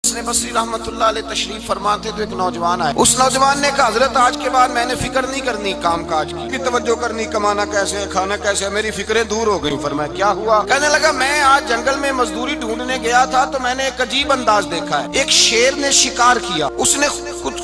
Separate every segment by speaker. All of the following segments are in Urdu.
Speaker 1: حسن بصری رحمت اللہ علیہ تشریف فرماتے تو ایک نوجوان آئے. اس نوجوان نے کہا حضرت آج کے بعد میں نے فکر نہیں کرنی کام کاج کی, توجہ کرنی کمانا کیسے ہے کھانا کیسے ہے, میری فکریں دور ہو گئی. فرمایا کیا ہوا؟ کہنے لگا میں آج جنگل میں مزدوری ڈھونڈنے گیا تھا تو میں نے ایک عجیب انداز دیکھا ہے. ایک شیر نے شکار کیا, اس نے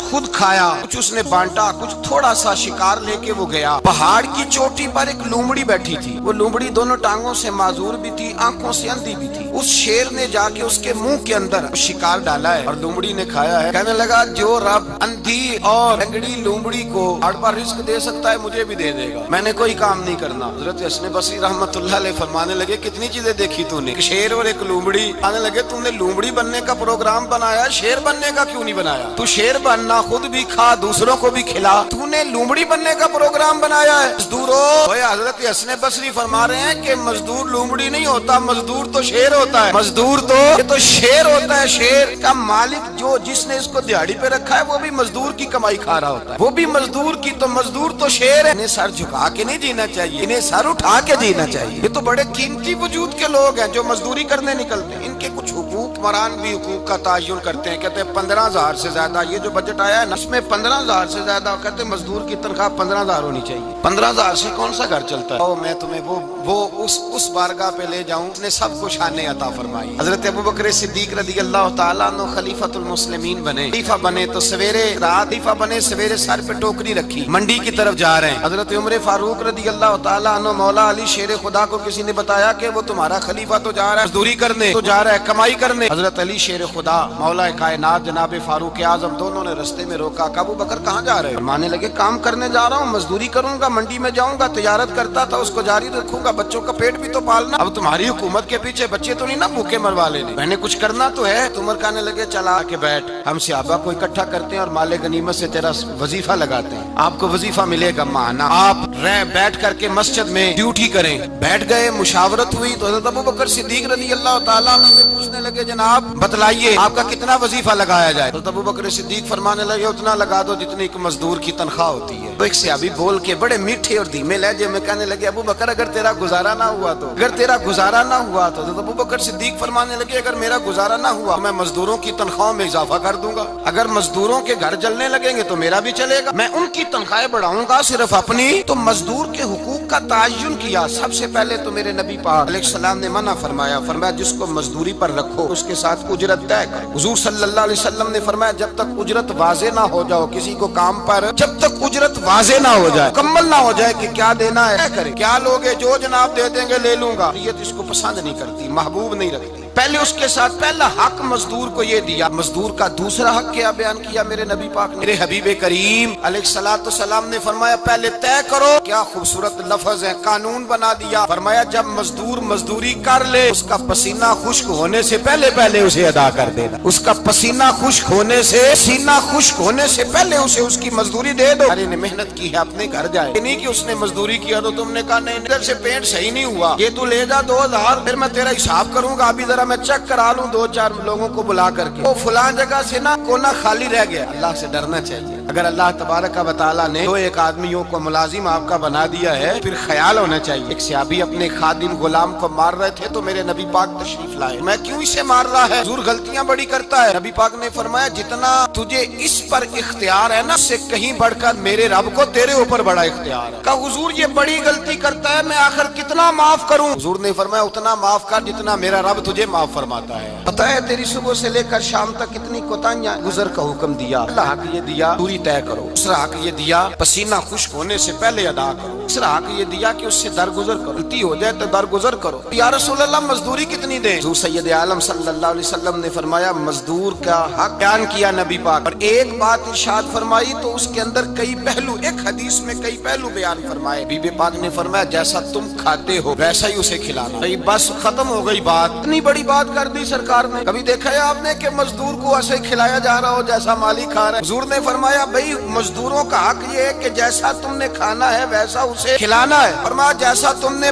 Speaker 1: خود کھایا, کچھ اس نے بانٹا, کچھ تھوڑا سا شکار لے کے وہ گیا. پہاڑ کی چوٹی پر ایک لومڑی بیٹھی تھی. وہ لومڑی دونوں ٹانگوں سے معذور بھی تھی, آنکھوں سے اندھی بھی تھی. اس شیر نے جا کے اس کے منہ کے اندر شکار ڈالا ہے اور لومڑی نے کھایا ہے. کہنے لگا جو رب اندھی اور لنگڑی لومڑی کو ہاتھ پر رزق دے سکتا ہے مجھے بھی دے دے گا, میں نے کوئی کام نہیں کرنا. حضرت حسن بصری رحمت اللہ علیہ فرمانے لگے کتنی چیزیں دیکھی تو نے, ایک شیر اور ایک لومڑی. آنے لگے تم نے لومڑی بننے کا پروگرام بنایا, شیر بننے کا کیوں نہیں بنایا؟ تو شیر بننا, خود بھی کھا دوسروں کو بھی کھلا, تو نے لومڑی بننے کا پروگرام بنایا ہے. مزدوروں, حضرت حسن بصری فرما رہے ہیں کہ مزدور لومڑی نہیں ہوتا, مزدور تو شیر ہوتا ہے. مزدور تو یہ تو شیر ہوتا ہے. شیر کا مالک جو جس نے اس کو دیہڑی پہ رکھا ہے وہ بھی مزدور کی کمائی کھا رہا ہوتا ہے, وہ بھی مزدور کی. تو مزدور تو شیر ہے. انہیں سر جھکا کے نہیں جینا چاہیے, انہیں سر اٹھا کے جینا چاہیے. یہ تو بڑے قیمتی وجود کے لوگ ہیں جو مزدوری کرنے نکلتے ہیں. ان کے کچھ حقوق مران بھی حقوق کا تعین کرتے ہیں. کہتے ہیں 15,000 سے زیادہ, یہ جو بجٹ آیا ہے نا اس میں 15,000 سے زیادہ, کہتے ہیں مزدور کی تنخواہ 15,000 ہونی چاہیے. 15,000 سے کون سا گھر چلتا ہے؟ میں تمہیں وہ اس بارگاہ پہ لے جاؤں, اس نے سب کو شانیں عطا فرمائی. حضرت ابوبکر صدیق رضی اللہ تعالیٰ عنہ خلیفۃ المسلمین بنے. خلیفہ بنے تو سویرے رات خلیفہ بنے, سویرے سر پہ ٹوکری رکھی, منڈی کی طرف جا رہے ہیں. حضرت عمر فاروق رضی اللہ تعالیٰ عنہ مولا علی شیر خدا کو کسی نے بتایا کہ وہ تمہارا خلیفہ تو جا رہا ہے مزدوری کرنے, تو جا رہا ہے کمائی کرنے. حضرت علی شیر خدا مولا کائنات جناب فاروق اعظم دونوں نے رستے میں روکا. ابو بکر کہاں جا رہے ہیں؟ فرمانے لگے کام کرنے جا رہا ہوں, مزدوری کروں گا, منڈی میں جاؤں گا, تجارت کرتا تھا اس کو جاری رکھوں گا, بچوں کا پیٹ بھی تو پالنا. اب تمہاری حکومت کے پیچھے بچے تو نہیں نا بھوکے مروا لینے, میں نے کچھ کرنا تو ہے. عمر کہنے لگے چلا کے بیٹھ, ہم صحابہ کو اکٹھا کرتے ہیں اور مال غنیمت سے تیرا وظیفہ لگاتے ہیں, آپ کو وظیفہ ملے گا مانا, آپ بیٹھ کر کے مسجد میں ڈیوٹی کریں. بیٹھ گئے, مشاورت ہوئی تو حضرت ابوبکر صدیق رضی اللہ تعالیٰ عنہ سے پوچھنے لگے جناب بتلائیے آپ کا کتنا وظیفہ لگایا جائے؟ حضرت ابوبکر صدیق فرمانے لگے اتنا لگا دو جتنی ایک مزدور کی تنخواہ ہوتی ہے. تو ایک صحابی بول کے بڑے میٹھے اور دھیمے لہجے میں کہنے لگے ابوبکر اگر تیرا گزارا نہ ہوا تو, اگر تیرا گزارا نہ ہوا تو. حضرت ابوبکر صدیق فرمانے لگے اگر میرا گزارا نہ ہوا میں مزدوروں کی تنخواہوں میں اضافہ کر دوں گا, اگر مزدوروں کے گھر جلنے لگیں گے تو میرا بھی چلے گا, میں ان کی تنخواہیں بڑھاؤں گا صرف اپنی. تو مزدور کے حقوق کا تعین کیا. سب سے پہلے تو میرے نبی پاک علیہ السلام نے منع فرمایا, فرمایا جس کو مزدوری پر رکھو اس کے ساتھ اجرت طے کرو. حضور صلی اللہ علیہ وسلم نے فرمایا جب تک اجرت واضح نہ ہو جاؤ کسی کو کام پر, جب تک اجرت واضح نہ ہو جائے, مکمل نہ ہو جائے کہ کیا دینا ہے کرے, کیا لوگے جو جناب دے دیں گے لے لوں گا, یہ اس کو پسند نہیں کرتی, محبوب نہیں رکھتی. پہلے اس کے ساتھ پہلا حق مزدور کو یہ دیا. مزدور کا دوسرا حق کیا بیان کیا میرے نبی پاک نے؟ میرے حبیب کریم علیہ الصلوۃ والسلام نے فرمایا پہلے طے کرو. کیا خوبصورت لفظ ہے, قانون بنا دیا. فرمایا جب مزدور مزدوری کر لے اس کا پسینہ خشک ہونے سے پہلے اسے ادا کر دینا. اس کا پسینہ خشک ہونے سے پہلے اسے اس کی مزدوری دے دو. ارے نے محنت کی ہے اپنے گھر جائے, نہیں کہ اس نے مزدوری کیا تو تم نے کہا نہیں ادھر سے پینٹ صحیح نہیں ہوا, یہ تو لے جا 2,000 پھر میں تیرا حساب کروں گا, ابھی ذرا میں چیک کرا لوں 2-4 لوگوں کو بلا کر کے, وہ فلاں جگہ سے نا کونا خالی رہ گیا. اللہ سے ڈرنا چاہیے. اگر اللہ تبارک و تعالیٰ نے 2-1 آدمیوں کو ملازم آپ کا بنا دیا ہے پھر خیال ہونا چاہیے. ایک صحابی اپنے خادم غلام کو مار رہے تھے تو میرے نبی پاک تشریف لائے. میں کیوں اسے مار رہا ہے؟ حضور غلطیاں بڑی کرتا ہے. نبی پاک نے فرمایا جتنا تجھے اس پر اختیار ہے نا اس سے کہیں بڑھ کر میرے رب کو تیرے اوپر بڑا اختیار ہے. کہا حضور یہ بڑی غلطی کرتا ہے, میں آخر کتنا معاف کروں؟ حضور نے فرمایا اتنا معاف کر جتنا میرا رب تجھے معاف فرماتا ہے. پتا ہے تیری صبح سے لے کر شام تک کتنی کوتاہیاں, گزر کا حکم دیا. اللہ حق یہ دیا دوری طے کرو, دوسرا حق یہ دیا پسینہ خشک ہونے سے پہلے ادا کرو, تیسرا حق یہ دیا کہ اس سے درگزر کرو, غلطی ہو جائے تو درگزر کرو. یا رسول اللہ مزدوری کتنی دیں؟ حضور سید عالم صلی اللہ علیہ وسلم نے فرمایا مزدور کا حق بیان کیا نبی پاک, اور ایک بات ارشاد فرمائی تو اس کے اندر کئی پہلو, ایک حدیث میں کئی پہلو بیان فرمائے. بی بی پاک نے فرمایا جیسا تم کھاتے ہو ویسا ہی اسے کھلانا. بس ختم ہو گئی بات. اتنی بڑی بات کر دی سرکار نے. کبھی دیکھا ہے آپ نے کہ مزدور کو ایسے کھلایا جا رہا ہو جیسا مالک کھا رہا ہے؟ حضور نے فرمایا بھائی مزدوروں کا حق یہ ہے کہ جیسا تم نے کھانا ہے ویسا اسے کھلانا ہے. فرمایا جیسا تم نے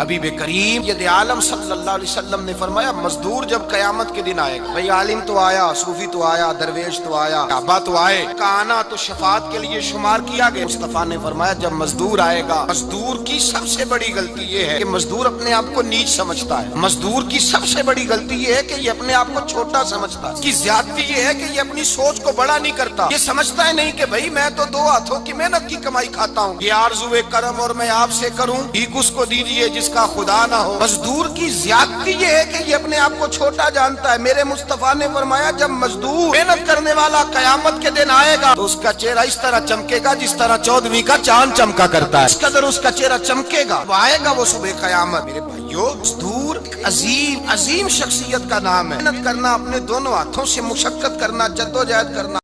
Speaker 1: حبیب کریم یہ عالم صلی اللہ علیہ وسلم نے فرمایا مزدور جب قیامت کے دن آئے گا، بھئی عالم تو آیا، صوفی تو آیا، درویش تو آیا، کعبہ تو آئے، کانا تو شفاعت کے لیے شمار کیا گیا۔ مصطفیٰ نے فرمایا جب مزدور آئے گا، مزدور کی سب سے بڑی غلطی یہ ہے کہ مزدور اپنے آپ کو نیچ سمجھتا ہے۔ مزدور کی سب سے بڑی غلطی یہ ہے کہ یہ اپنے آپ کو چھوٹا سمجھتا ہے۔ اس کی زیادتی یہ ہے کہ یہ اپنی سوچ کو بڑا نہیں کرتا، یہ سمجھتا ہے نہیں کہ بھئی میں تو دو ہاتھوں کی محنت کی کمائی کھاتا ہوں، یہ آرزوئے کرم اور میں آپ سے کروں، بھیک اس کو دیجئے جس کا خدا نہ ہو۔ مزدور کی زیادتی یہ ہے کہ یہ اپنے آپ کو چھوٹا جانتا ہے۔ میرے مصطفیٰ نے فرمایا جب مزدور محنت کرنے والا قیامت کے دن آئے گا تو اس کا چہرہ اس طرح چمکے گا جس طرح 14ویں کا چاند چمکا کرتا ہے، اس قدر اس کا چہرہ چمکے گا۔ وہ آئے گا وہ صبح قیامت۔ میرے بھائیو، مزدور عظیم شخصیت کا نام ہے۔ محنت کرنا، اپنے دونوں ہاتھوں سے مشقت کرنا، جدوجہد کرنا۔